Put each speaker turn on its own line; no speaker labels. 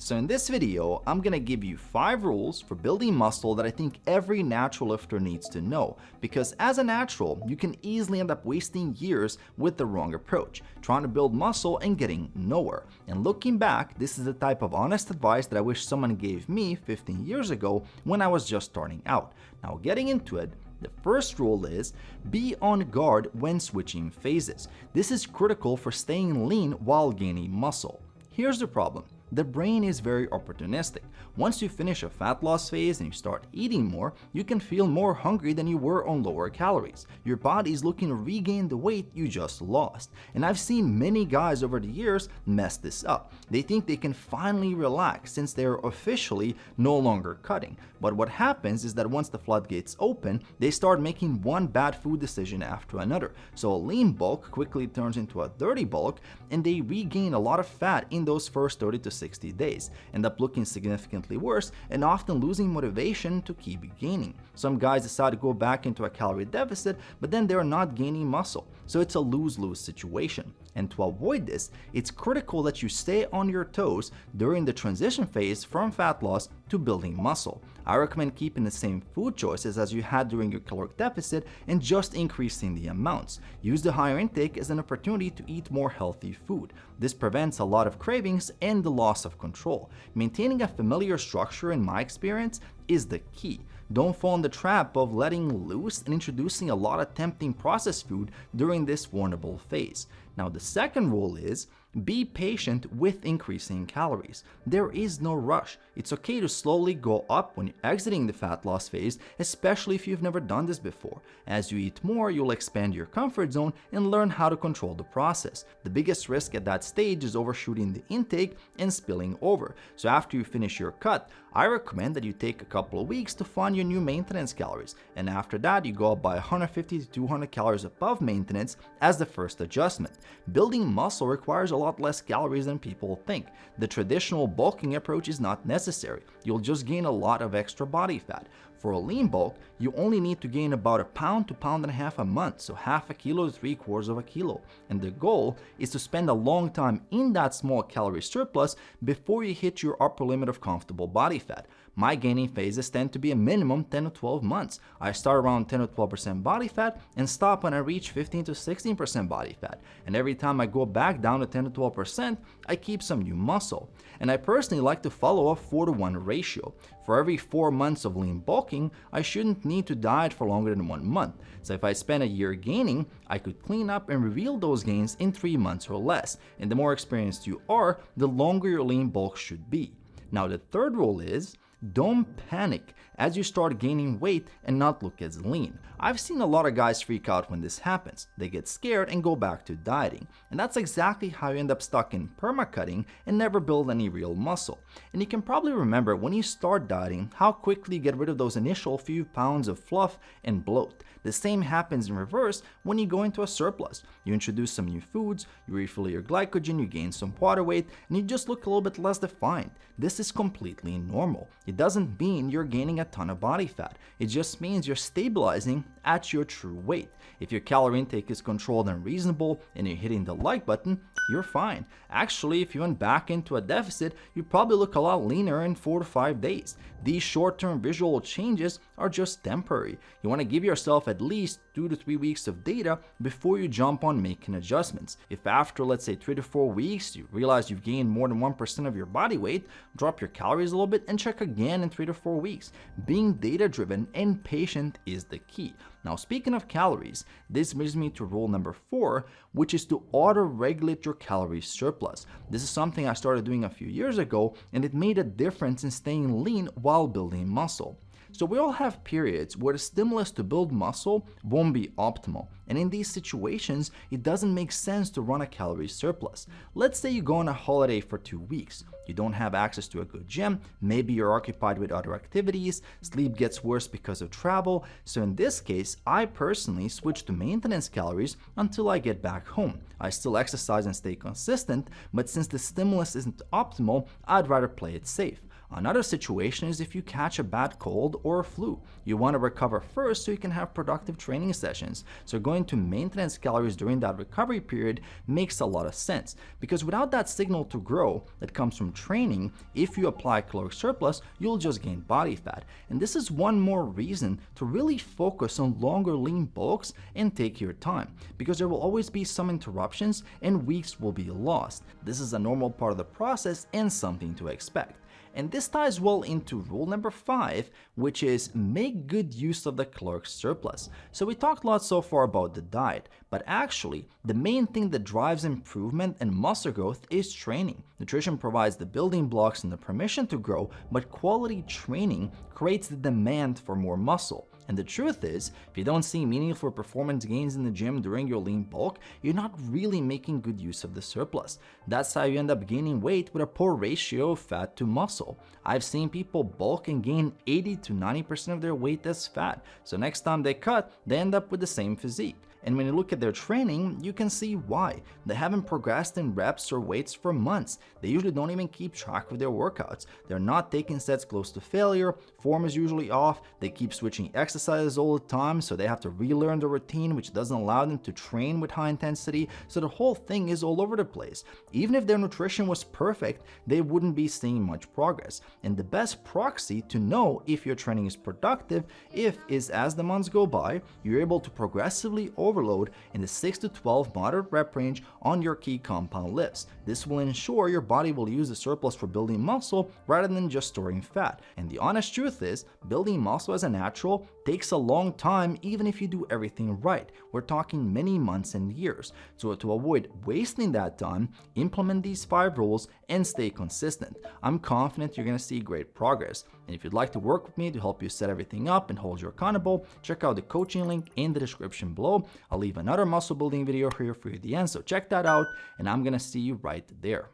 So in this video, I'm gonna give you 5 rules for building muscle that I think every natural lifter needs to know, because as a natural, you can easily end up wasting years with the wrong approach, trying to build muscle and getting nowhere. And looking back, this is the type of honest advice that I wish someone gave me 15 years ago when I was just starting out. Now getting into it, the first rule is be on guard when switching phases. This is critical for staying lean while gaining muscle. Here's the problem. The brain is very opportunistic. Once you finish a fat loss phase and you start eating more, you can feel more hungry than you were on lower calories. Your body is looking to regain the weight you just lost. And I've seen many guys over the years mess this up. They think they can finally relax since they are officially no longer cutting. But what happens is that once the floodgates open, they start making one bad food decision after another. So a lean bulk quickly turns into a dirty bulk, and they regain a lot of fat in those first 30 to 60 days, end up looking significantly worse and often losing motivation to keep gaining. Some guys decide to go back into a calorie deficit, but then they're not gaining muscle. So it's a lose-lose situation. And to avoid this, it's critical that you stay on your toes during the transition phase from fat loss to building muscle. I recommend keeping the same food choices as you had during your caloric deficit and just increasing the amounts. Use the higher intake as an opportunity to eat more healthy food. This prevents a lot of cravings and the loss of control. Maintaining a familiar structure, in my experience, is the key. Don't fall in the trap of letting loose and introducing a lot of tempting processed food during this vulnerable phase. Now, the second rule is be patient with increasing calories. There is no rush. It's okay to slowly go up when you're exiting the fat loss phase, especially if you've never done this before. As you eat more, you'll expand your comfort zone and learn how to control the process. The biggest risk at that stage is overshooting the intake and spilling over. So after you finish your cut, I recommend that you take a couple of weeks to find your new maintenance calories, and after that you go up by 150 to 200 calories above maintenance as the first adjustment. Building muscle requires a lot less calories than people think. The traditional bulking approach is not necessary. You'll just gain a lot of extra body fat. For a lean bulk, you only need to gain about a pound to pound and a half a month, so half a kilo to 3/4 of a kilo. And the goal is to spend a long time in that small calorie surplus before you hit your upper limit of comfortable body fat. My gaining phases tend to be a minimum 10 to 12 months. I start around 10 to 12% body fat and stop when I reach 15 to 16% body fat. And every time I go back down to 10 to 12%, I keep some new muscle. And I personally like to follow a 4-to-1 ratio. For every 4 months of lean bulking, I shouldn't need to diet for longer than 1 month. So if I spend a year gaining, I could clean up and reveal those gains in 3 months or less. And the more experienced you are, the longer your lean bulk should be. Now the third rule is, don't panic as you start gaining weight and not look as lean. I've seen a lot of guys freak out when this happens. They get scared and go back to dieting. And that's exactly how you end up stuck in permacutting and never build any real muscle. And you can probably remember when you start dieting how quickly you get rid of those initial few pounds of fluff and bloat. The same happens in reverse when you go into a surplus. You introduce some new foods, you refill your glycogen, you gain some water weight, and you just look a little bit less defined. This is completely normal. It doesn't mean you're gaining a ton of body fat. It just means you're stabilizing at your true weight. If your calorie intake is controlled and reasonable and you're hitting the like button, you're fine. Actually, if you went back into a deficit, you probably look a lot leaner in 4 to 5 days. These short-term visual changes are just temporary. You want to give yourself at least 2 to 3 weeks of data before you jump on making adjustments. If after, let's say, 3 to 4 weeks, you realize you've gained more than 1% of your body weight, drop your calories a little bit and check again in 3 to 4 weeks. Being data-driven and patient is the key. Now, speaking of calories, this brings me to rule number 4, which is to auto-regulate your calorie surplus. This is something I started doing a few years ago, and it made a difference in staying lean while building muscle. So we all have periods where the stimulus to build muscle won't be optimal. And in these situations, it doesn't make sense to run a calorie surplus. Let's say you go on a holiday for 2 weeks. You don't have access to a good gym, maybe you're occupied with other activities, sleep gets worse because of travel. So in this case, I personally switch to maintenance calories until I get back home. I still exercise and stay consistent, but since the stimulus isn't optimal, I'd rather play it safe. Another situation is if you catch a bad cold or a flu. You want to recover first so you can have productive training sessions. So going to maintenance calories during that recovery period makes a lot of sense, because without that signal to grow that comes from training, if you apply caloric surplus, you'll just gain body fat. And this is one more reason to really focus on longer lean bulks and take your time, because there will always be some interruptions and weeks will be lost. This is a normal part of the process and something to expect. And this ties well into rule number 5, which is make good use of the caloric surplus. So we talked a lot so far about the diet, but actually the main thing that drives improvement and muscle growth is training. Nutrition provides the building blocks and the permission to grow, but quality training creates the demand for more muscle. And the truth is, if you don't see meaningful performance gains in the gym during your lean bulk, you're not really making good use of the surplus. That's how you end up gaining weight with a poor ratio of fat to muscle. I've seen people bulk and gain 80 to 90% of their weight as fat, so next time they cut, they end up with the same physique. And when you look at their training, you can see why. They haven't progressed in reps or weights for months. They usually don't even keep track of their workouts. They're not taking sets close to failure, form is usually off, they keep switching exercises all the time, so they have to relearn the routine, which doesn't allow them to train with high intensity, so the whole thing is all over the place. Even if their nutrition was perfect, they wouldn't be seeing much progress. And the best proxy to know if your training is productive is as the months go by, you're able to progressively overload in the 6 to 12 moderate rep range on your key compound lifts. This will ensure your body will use the surplus for building muscle rather than just storing fat. And the honest truth is, building muscle as a natural takes a long time even if you do everything right. We're talking many months and years. So to avoid wasting that time, implement these 5 rules and stay consistent. I'm confident you're going to see great progress. And if you'd like to work with me to help you set everything up and hold you accountable, check out the coaching link in the description below. I'll leave another muscle building video here for you at the end, so check that out, and I'm gonna see you right there.